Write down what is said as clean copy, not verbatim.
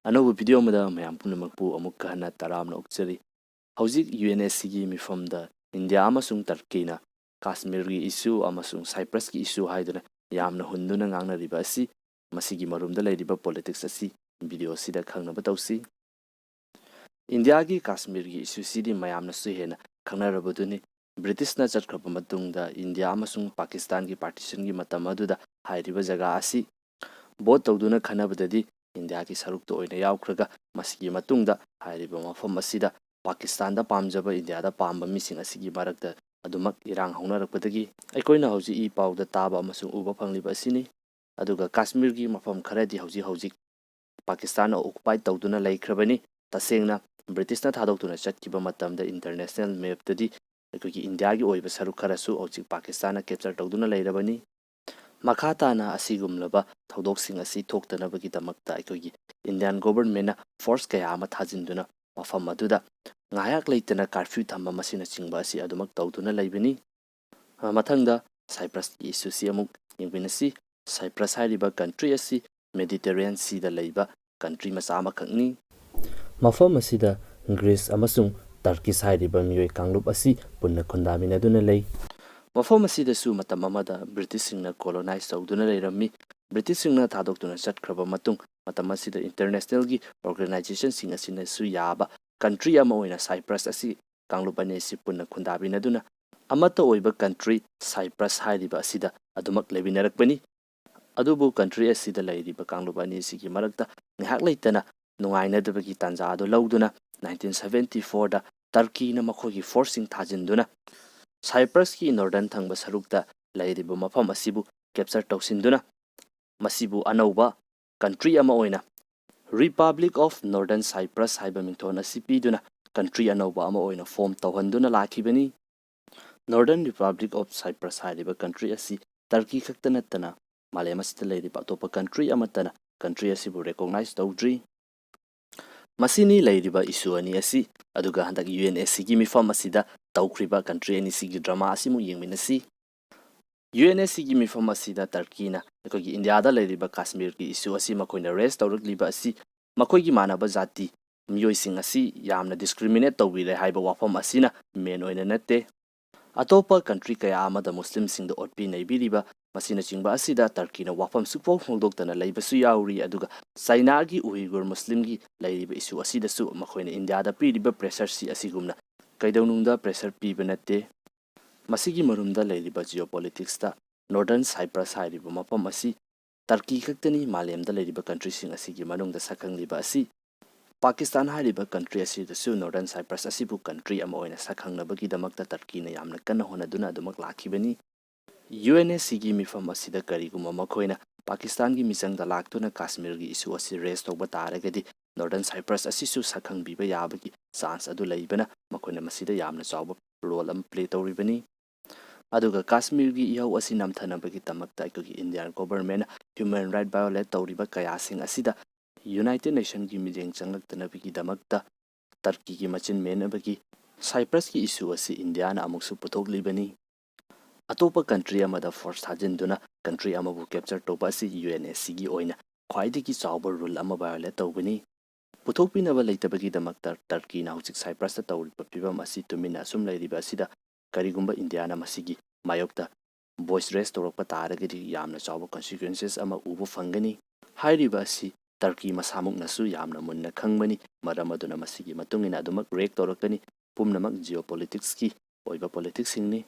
ꯑꯅꯧꯕ ꯚꯤꯗꯤꯑꯣ ꯑꯃꯗ ꯃꯌꯥꯝ ꯄꯨꯝꯅꯃꯛꯄꯨ ꯑꯃꯨꯛꯀ ꯍꯟꯅ ꯇꯔꯥꯝꯅ ꯑꯣꯛꯆꯔꯤ꯫ ꯍꯧꯖꯤꯛ UNSCꯒꯤ ꯃꯤꯐꯝꯗ ꯏꯟꯗꯤꯌꯥ ꯑꯃꯁꯨꯡ ꯇꯔꯀꯤꯅ ꯀꯥꯁꯃꯤꯔꯒꯤ ꯏꯁꯨ ꯑꯃꯁꯨꯡ ꯁꯥꯏꯄ꯭ꯔꯁꯀꯤ ꯏꯁꯨ ꯍꯥꯏꯗꯨꯅ ꯌꯥꯝꯅ ꯍꯨꯟꯗꯨꯅ ꯉꯥꯡꯅꯔꯤꯕ ꯑꯁꯤ ꯃꯁꯤꯒꯤ ꯃꯔꯨꯝꯗ ꯂꯩꯔꯤꯕ ꯄꯣꯂꯤꯇꯤꯛꯁ ꯑꯁꯤ ꯚꯤꯗꯤꯑꯣ ꯑꯁꯤꯗ ꯈꯪꯅꯕ ꯇꯧꯁꯤ꯫ ꯏꯟꯗꯤꯌꯥꯒꯤ ꯀꯥꯁꯃꯤꯔꯒꯤ ꯏꯁꯨꯁꯤꯗꯤ ꯃꯌꯥꯝꯅꯁꯨ ꯍꯦꯟꯅ ꯈꯪꯅꯔꯕꯗꯨꯅꯤ꯫ ꯕ꯭ꯔꯤꯇꯤꯁꯅ ꯆꯠꯈ꯭ꯔꯕ ꯃꯇꯨꯡꯗ ꯏꯟꯗꯤꯌꯥ ꯑꯃꯁꯨꯡ ꯄꯥꯀꯤꯁꯇꯥꯟꯒꯤ ꯄꯥꯔꯇꯤꯁꯟꯒꯤ ꯃꯇꯝ ꯑꯗꯨꯗ ꯍꯥꯏꯔꯤꯕ ꯖꯒꯥ ꯑꯁꯤ ꯚꯣꯠ ꯇꯧꯗꯨꯅ ꯈꯟꯅꯕꯗꯗꯤ ꯏꯟꯗꯤꯌꯥꯒꯤ ꯁꯔꯨꯛꯇ ꯑꯣꯏꯅ ꯌꯥꯎꯈ꯭ꯔꯒ ꯃꯁꯤꯒꯤ ꯃꯇꯨꯡꯗ ꯍꯥꯏꯔꯤꯕ ꯃꯐꯝ ꯑꯁꯤꯗ ꯄꯥꯀꯤꯁꯇꯥꯟꯗ ꯄꯥꯝꯖꯕ ꯏꯟꯗꯤꯌꯥꯗ ꯄꯥꯝꯕ ꯃꯤꯁꯤꯡ ꯑꯁꯤꯒꯤ ꯃꯔꯛꯇ ꯑꯗꯨꯃꯛ ꯏꯔꯥꯡ ꯍꯧꯅꯔꯛꯄꯗꯒꯤ ꯑꯩꯈꯣꯏꯅ ꯍꯧꯖꯤꯛ ꯏ ꯄꯥꯎꯗ ꯇꯥꯕ ꯑꯃꯁꯨꯡ ꯎꯕ ꯐꯪꯂꯤꯕ ꯑꯁꯤꯅꯤ꯫ ꯑꯗꯨꯒ ꯀꯥꯁꯃꯤꯔꯒꯤ ꯃꯐꯝ ꯈꯔꯗꯤ ꯍꯧꯖꯤꯛ ꯄꯥꯀꯤꯁꯇꯥꯟꯅ ꯑꯣꯀꯨꯄꯥꯏ ꯇꯧꯗꯨꯅ ꯂꯩꯈ꯭ꯔꯕꯅꯤ꯫ ꯇꯁꯦꯡꯅ ꯕ꯭ꯔꯤꯇꯤꯁꯅ ꯊꯥꯗꯣꯛꯇꯨꯅ ꯆꯠꯈꯤꯕ ꯃꯇꯝꯗ ꯏꯟꯇꯔꯅꯦꯁꯅꯦꯜ ꯃꯦꯞꯇꯗꯤ ꯑꯩꯈꯣꯏꯒꯤ ꯏꯟꯗꯤꯌꯥꯒꯤ ꯑꯣꯏꯕ ꯁꯔꯨꯛ ꯈꯔꯁꯨ ꯍꯧꯖꯤꯛ ꯄꯥꯀꯤꯁꯇꯥꯟꯅ ꯀꯦꯞꯆꯔ ꯇꯧꯗꯨꯅ ꯂꯩꯔꯕꯅꯤ꯫ ꯃꯈꯥ ꯇꯥꯅ ꯑꯁꯤꯒꯨꯝꯂꯕ ꯊꯧꯗꯣꯛꯁꯤꯡ ꯑꯁꯤ ꯊꯣꯛꯇꯅꯕꯒꯤꯗꯃꯛꯇ ꯑꯩꯈꯣꯏꯒꯤ ꯏꯟꯗꯤꯌꯥꯟ ꯒꯣꯚꯔꯟꯃꯦꯟꯠꯅ ꯐꯣꯔꯁ ꯀꯌꯥ ꯑꯃ ꯊꯥꯖꯤꯟꯗꯨꯅ ꯃꯐꯝ ꯑꯗꯨꯗ ꯉꯥꯏꯍꯥꯛ ꯂꯩꯇꯅ ꯀꯥꯔꯐ꯭ꯌꯨ ꯊꯝꯕ ꯃꯁꯤꯅꯆꯤꯡꯕ ꯑꯁꯤ ꯑꯗꯨꯃꯛ ꯇꯧꯗꯨꯅ ꯂꯩꯕꯅꯤ꯫ ꯃꯊꯪꯗ ꯁꯥꯏꯄ꯭ꯔꯁꯀꯤ ꯏꯁꯨꯁꯤ ꯑꯃꯨꯛ ꯌꯦꯡꯃꯤꯟꯅꯁꯤ꯫ ꯁꯥꯏꯄ꯭ꯔꯁ ꯍꯥꯏꯔꯤꯕ ꯀꯟꯇ꯭ꯔꯤ ꯑꯁꯤ ꯃꯦꯗꯤꯇꯔꯦꯅꯤꯌꯟ ꯁꯤꯗ ꯂꯩꯕ ꯀꯟꯇ꯭ꯔꯤ ꯃꯆꯥ ꯑꯃꯈꯛꯅꯤ꯫ ꯃꯐꯝ ꯑꯁꯤꯗ ꯒ꯭ꯔꯤꯁ ꯑꯃꯁꯨꯡ ꯇꯔꯀꯤꯁ ꯍꯥꯏꯔꯤꯕ ꯃꯤꯑꯣꯏ ꯀꯥꯡꯂꯨꯞ ꯑꯁꯤ ꯄꯨꯟꯅ ꯈꯨꯟꯗꯥꯃꯤꯟꯅꯗꯨꯅ ꯂꯩ꯫ ꯃꯐꯝ ꯑꯁꯤꯗꯁꯨ ꯃꯇꯝ ꯑꯃꯗ ꯕ꯭ꯔꯤꯇꯤꯁꯁꯤꯡꯅ ꯀꯣꯂꯣꯅꯥꯏꯖ ꯇꯧꯗꯨꯅ ꯂꯩꯔꯝꯃꯤ꯫ ꯕ꯭ꯔꯤꯇꯤꯁꯁꯤꯡꯅ ꯊꯥꯗꯣꯛꯇꯨꯅ ꯆꯠꯈ꯭ꯔꯕ ꯃꯇꯨꯡ ꯃꯇꯝ ꯑꯁꯤꯗ ꯏꯟꯇꯔꯅꯦꯁꯅꯦꯜꯒꯤ ꯑꯣꯔꯒꯅꯥꯏꯖꯦꯁꯟꯁꯤꯡ ꯑꯁꯤꯅꯁꯨ ꯌꯥꯕ ꯀꯟꯇ꯭ꯔꯤ ꯑꯃ ꯑꯣꯏꯅ ꯁꯥꯏꯄ꯭ꯔꯁ ꯑꯁꯤ ꯀꯥꯡꯂꯨꯞ ꯑꯅꯤ ꯑꯁꯤ ꯄꯨꯟꯅ ꯈꯨꯟꯗꯥꯃꯤꯟꯅꯗꯨꯅ ꯑꯃꯠꯇ ꯑꯣꯏꯕ ꯀꯟꯇ꯭ꯔꯤ ꯁꯥꯏꯄ꯭ꯔꯁ ꯍꯥꯏꯔꯤꯕ ꯑꯁꯤꯗ ꯑꯗꯨꯃꯛ ꯂꯩꯃꯤꯟꯅꯔꯛꯄꯅꯤ꯫ ꯑꯗꯨꯕꯨ ꯀꯟꯇ꯭ꯔꯤ ꯑꯁꯤꯗ ꯂꯩꯔꯤꯕ ꯀꯥꯡꯂꯨꯞ ꯑꯅꯤ ꯑꯁꯤꯒꯤ ꯃꯔꯛꯇ ꯉꯥꯏꯍꯥꯛ ꯂꯩꯇꯅ ꯅꯨꯡꯉꯥꯏꯅꯗꯕꯒꯤ ꯇꯥꯟꯖꯥ ꯑꯗꯨ ꯂꯧꯗꯨꯅ 1974ꯗ ꯇꯔꯀꯤꯅ ꯃꯈꯣꯏꯒꯤ ꯐꯣꯔꯁꯁꯤꯡ ꯊꯥꯖꯤꯟꯗꯨꯅ ꯁꯥꯏꯄ꯭ꯔꯁꯀꯤ ꯅꯣꯔꯗꯔꯟ ꯊꯪꯕ ꯁꯔꯨꯛꯇ ꯂꯩꯔꯤꯕ ꯃꯐꯝ ꯑꯁꯤꯕꯨ ꯀꯦꯞꯆꯔ ꯇꯧꯁꯤꯟꯗꯨꯅ ꯃꯁꯤꯕꯨ ꯑꯅꯧꯕ ꯀꯟꯇ꯭ꯔꯤ ꯑꯃ ꯑꯣꯏꯅ ꯔꯤꯄꯕ꯭ꯂꯤꯛ ꯑꯣꯐ ꯅꯣꯔꯗꯔꯟ ꯁꯥꯏꯄ꯭ꯔꯁ ꯍꯥꯏꯕ ꯃꯤꯡꯊꯣꯟ ꯑꯁꯤ ꯄꯤꯗꯨꯅ ꯀꯟꯇ꯭ꯔꯤ ꯑꯅꯧꯕ ꯑꯃ ꯑꯣꯏꯅ ꯐꯣꯔꯝ ꯇꯧꯍꯟꯗꯨꯅ ꯂꯥꯛꯈꯤꯕꯅꯤ꯫ ꯅꯣꯔꯗꯔꯟ ꯔꯤꯄꯕ꯭ꯂꯤꯛ ꯑꯣꯐ ꯁꯥꯏꯄ꯭ꯔꯁ ꯍꯥꯏꯔꯤꯕ ꯀꯟꯇ꯭ꯔꯤ ꯑꯁꯤ ꯇꯔꯀꯤ ꯈꯛꯇ ꯅꯠꯇꯅ ꯃꯥꯂꯦꯝ ꯑꯁꯤꯗ ꯂꯩꯔꯤꯕ ꯑꯇꯣꯞꯄ ꯀꯟꯇ꯭ꯔꯤ ꯑꯃꯠꯇꯅ ꯀꯟꯇ꯭ꯔꯤ ꯑꯁꯤꯕꯨ ꯔꯦꯀꯣꯛꯅꯥꯏꯖ ꯇꯧꯗ꯭ꯔꯤ꯫ ꯃꯁꯤꯅꯤ ꯂꯩꯔꯤꯕ ꯏꯁꯨ ꯑꯅꯤ ꯑꯁꯤ꯫ ꯑꯗꯨꯒ ꯍꯟꯗꯛ UNSCꯒꯤ ꯃꯤꯐꯝ ꯑꯁꯤꯗ ꯇꯧꯈ꯭ꯔꯤꯕ ꯀꯟꯇ꯭ꯔꯤ ꯑꯅꯤꯁꯤꯒꯤ ꯗ꯭ꯔꯃꯥ ꯑꯁꯤꯃꯨꯛ ꯌꯦꯡꯃꯤꯟꯅꯁꯤ꯫ UNSCꯒꯤ ꯃꯤꯐꯝ ꯑꯁꯤꯗ ꯇꯔꯀꯤꯅ ꯑꯩꯈꯣꯏꯒꯤ ꯏꯟꯗꯤꯌꯥꯗ ꯂꯩꯔꯤꯕ ꯀꯥꯁꯃꯤꯔꯒꯤ ꯏꯁꯨ ꯑꯁꯤ ꯃꯈꯣꯏꯅ ꯔꯦꯁ ꯇꯧꯔꯛꯂꯤꯕ ꯑꯁꯤ ꯃꯈꯣꯏꯒꯤ ꯃꯥꯟꯅꯕ ꯖꯥꯇꯤ ꯃꯤꯑꯣꯏꯁꯤꯡ ꯑꯁꯤ ꯌꯥꯝꯅ ꯗꯤꯁꯀ꯭ꯔꯤꯃꯤꯅꯦꯠ ꯇꯧꯕꯤꯔꯦ ꯍꯥꯏꯕ ꯋꯥꯐꯝ ꯑꯁꯤꯅ ꯃꯦꯟ ꯑꯣꯏꯅ ꯅꯠꯇꯦ꯫ ꯑꯇꯣꯞꯄ ꯀꯟꯇ꯭ꯔꯤ ꯀꯌꯥ ꯑꯃꯗ ꯃꯨꯁꯂꯤꯝꯁꯤꯡꯗ ꯑꯣꯠꯄꯤ ꯅꯩꯕꯤꯔꯤꯕ ꯃꯁꯤꯅꯆꯤꯡꯕ ꯑꯁꯤꯗ ꯇꯔꯀꯤꯅ ꯋꯥꯐꯝ ꯁꯨꯛꯐꯣꯡ ꯐꯣꯡꯗꯣꯛꯇꯅ ꯂꯩꯕꯁꯨ ꯌꯥꯎꯔꯤ꯫ ꯑꯗꯨꯒ ꯆꯩꯅꯥꯒꯤ ꯎꯏꯒꯨꯔ ꯃꯨꯁꯂꯤꯝꯒꯤ ꯂꯩꯔꯤꯕ ꯏꯁꯨ ꯑꯁꯤꯗꯁꯨ ꯃꯈꯣꯏꯅ ꯏꯟꯗꯤꯌꯥꯗ ꯄꯤꯔꯤꯕ ꯄ꯭ꯔꯦꯁꯔꯁꯤ ꯑꯁꯤꯒꯨꯝꯅ ꯀꯩꯗꯧꯅꯨꯡꯗ ꯄ꯭ꯔꯦꯁꯔ ꯄꯤꯕ ꯅꯠꯇꯦ꯫ ꯃꯁꯤꯒꯤ ꯃꯔꯨꯝꯗ ꯂꯩꯔꯤꯕ ꯖꯤꯑꯣꯄꯣꯂꯤꯇꯤꯛꯁꯇ ꯅꯣꯔꯗꯔꯟ ꯁꯥꯏꯄ꯭ꯔꯁ ꯍꯥꯏꯔꯤꯕ ꯃꯐꯝ ꯑꯁꯤ ꯇꯔꯀꯤ ꯈꯛꯇꯅꯤ ꯃꯥꯂꯦꯝꯗ ꯂꯩꯔꯤꯕ ꯀꯟꯇ꯭ꯔꯤꯁꯤꯡ ꯑꯁꯤꯒꯤ ꯃꯅꯨꯡꯗ ꯁꯛꯈꯪꯂꯤꯕ ꯑꯁꯤ꯫ ꯄꯥꯀꯤꯁꯇꯥꯟ ꯍꯥꯏꯔꯤꯕ ꯀꯟꯇ꯭ꯔꯤ ꯑꯁꯤꯗꯁꯨ ꯅꯣꯔꯗꯔꯟ ꯁꯥꯏꯄ꯭ꯔꯁ ꯑꯁꯤꯕꯨ ꯀꯟꯇ꯭ꯔꯤ ꯑꯃ ꯑꯣꯏꯅ ꯁꯛꯈꯪꯅꯕꯒꯤꯗꯃꯛꯇ ꯇꯔꯀꯤꯅ ꯌꯥꯝꯅ ꯀꯟꯅ ꯍꯣꯠꯅꯗꯨꯅ ꯑꯗꯨꯃꯛ ꯂꯥꯛꯈꯤꯕꯅꯤ꯫ UNSCꯒꯤ ꯃꯤꯐꯝ ꯑꯁꯤꯗ ꯀꯔꯤꯒꯨꯝꯕ ꯃꯈꯣꯏꯅ ꯄꯥꯀꯤꯁꯇꯥꯟꯒꯤ ꯃꯤꯆꯪꯗ ꯂꯥꯛꯇꯨꯅ ꯀꯥꯁꯃꯤꯔꯒꯤ ꯏꯁꯨ ꯑꯁꯤ ꯔꯦꯁ ꯇꯧꯕ ꯇꯥꯔꯒꯗꯤ ꯅꯣꯔꯗꯔꯟ ꯁꯥꯏꯄ꯭ꯔꯁ ꯑꯁꯤꯁꯨ ꯁꯛꯈꯪꯕꯤꯕ ꯌꯥꯕꯒꯤ ꯆꯥꯟꯁ ꯑꯗꯨ ꯂꯩꯕꯅ ꯃꯈꯣꯏꯅ ꯃꯁꯤꯗ ꯌꯥꯝꯅ ꯆꯥꯎꯕ ꯔꯣꯜ ꯑꯃ ꯄ꯭ꯂꯦ ꯇꯧꯔꯤꯕꯅꯤ꯫ ꯑꯗꯨꯒ ꯀꯥꯁꯃꯤꯔꯒꯤ ꯏꯍꯧ ꯑꯁꯤ ꯅꯝꯊꯅꯕꯒꯤꯗꯃꯛꯇ ꯑꯩꯈꯣꯏꯒꯤ ꯏꯟꯗꯤꯌꯥꯟ ꯒꯣꯚꯔꯟꯃꯦꯟꯠꯅ ꯍ꯭ꯌꯨꯃꯦꯟ ꯔꯥꯏꯠ ꯚꯥꯏꯑꯣꯂꯦꯠ ꯇꯧꯔꯤꯕ ꯀꯌꯥꯁꯤꯡ ꯑꯁꯤꯗ ꯌꯨꯅꯥꯏꯇꯦꯗ ꯅꯦꯁꯟꯒꯤ ꯃꯤꯠꯌꯦꯡ ꯆꯪꯂꯛꯇꯅꯕꯒꯤꯗꯃꯛꯇ ꯇꯔꯀꯤꯒꯤ ꯃꯆꯤꯟ ꯃꯦꯟꯅꯕꯒꯤ ꯁꯥꯏꯄ꯭ꯔꯁꯀꯤ ꯏꯁꯨ ꯑꯁꯤ ꯏꯟꯗꯤꯌꯥꯅ ꯑꯃꯨꯛꯁꯨ ꯄꯨꯊꯣꯛꯂꯤꯕꯅꯤ꯫ ꯑꯇꯣꯞꯄ ꯀꯟꯇ꯭ꯔꯤ ꯑꯃꯗ ꯐꯣꯔꯁ ꯊꯥꯖꯤꯟꯗꯨꯅ ꯀꯟꯇ꯭ꯔꯤ ꯑꯃꯕꯨ ꯀꯦꯞꯆꯔ ꯇꯧꯕ ꯑꯁꯤ UNSCꯒꯤ ꯑꯣꯏꯅ ꯈ꯭ꯋꯥꯏꯗꯒꯤ ꯆꯥꯎꯕ ꯔꯨꯜ ꯑꯃ ꯚꯥꯏꯑꯣꯂꯦꯠ ꯇꯧꯕꯅꯤ꯫ ꯄꯨꯊꯣꯛꯄꯤꯅꯕ ꯂꯩꯇꯕꯒꯤꯗꯃꯛꯇ ꯇꯔꯀꯤꯅ ꯍꯧꯖꯤꯛ ꯁꯥꯏꯄ꯭ꯔꯁꯇ ꯇꯧꯔꯤꯕ ꯐꯤꯚꯝ ꯑꯁꯤ ꯇꯨꯃꯤꯟꯅ ꯑꯁꯨꯝ ꯂꯩꯔꯤꯕ ꯑꯁꯤꯗ ꯀꯔꯤꯒꯨꯝꯕ ꯏꯟꯗꯤꯌꯥꯅ ꯃꯁꯤꯒꯤ ꯃꯥꯌꯣꯛꯇ ꯚꯣꯏꯁ ꯔꯦꯁ ꯇꯧꯔꯛꯄ ꯇꯥꯔꯒꯗꯤ ꯌꯥꯝꯅ ꯆꯥꯎꯕ ꯀꯟꯁꯤꯀ꯭ꯋꯦꯟꯁꯦꯁ ꯑꯃ ꯎꯕ ꯐꯪꯒꯅꯤ꯫ ꯍꯥꯏꯔꯤꯕ ꯑꯁꯤ ꯇꯔꯀꯤ ꯃꯁꯥꯃꯛꯅꯁꯨ ꯌꯥꯝꯅ ꯃꯨꯟꯅ ꯈꯪꯕꯅꯤ꯫ ꯃꯔꯝ ꯑꯗꯨꯅ ꯃꯁꯤꯒꯤ ꯃꯇꯨꯡꯏꯟꯅ ꯑꯗꯨꯃꯛ ꯔꯤꯑꯦꯛ ꯇꯧꯔꯛꯀꯅꯤ꯫ ꯄꯨꯝꯅꯃꯛ ꯖꯤꯑꯣꯄꯣꯂꯤꯇꯤꯛꯁꯀꯤ ꯑꯣꯏꯕ ꯄꯣꯂꯤꯇꯤꯛꯁꯁꯤꯡꯅꯤ꯫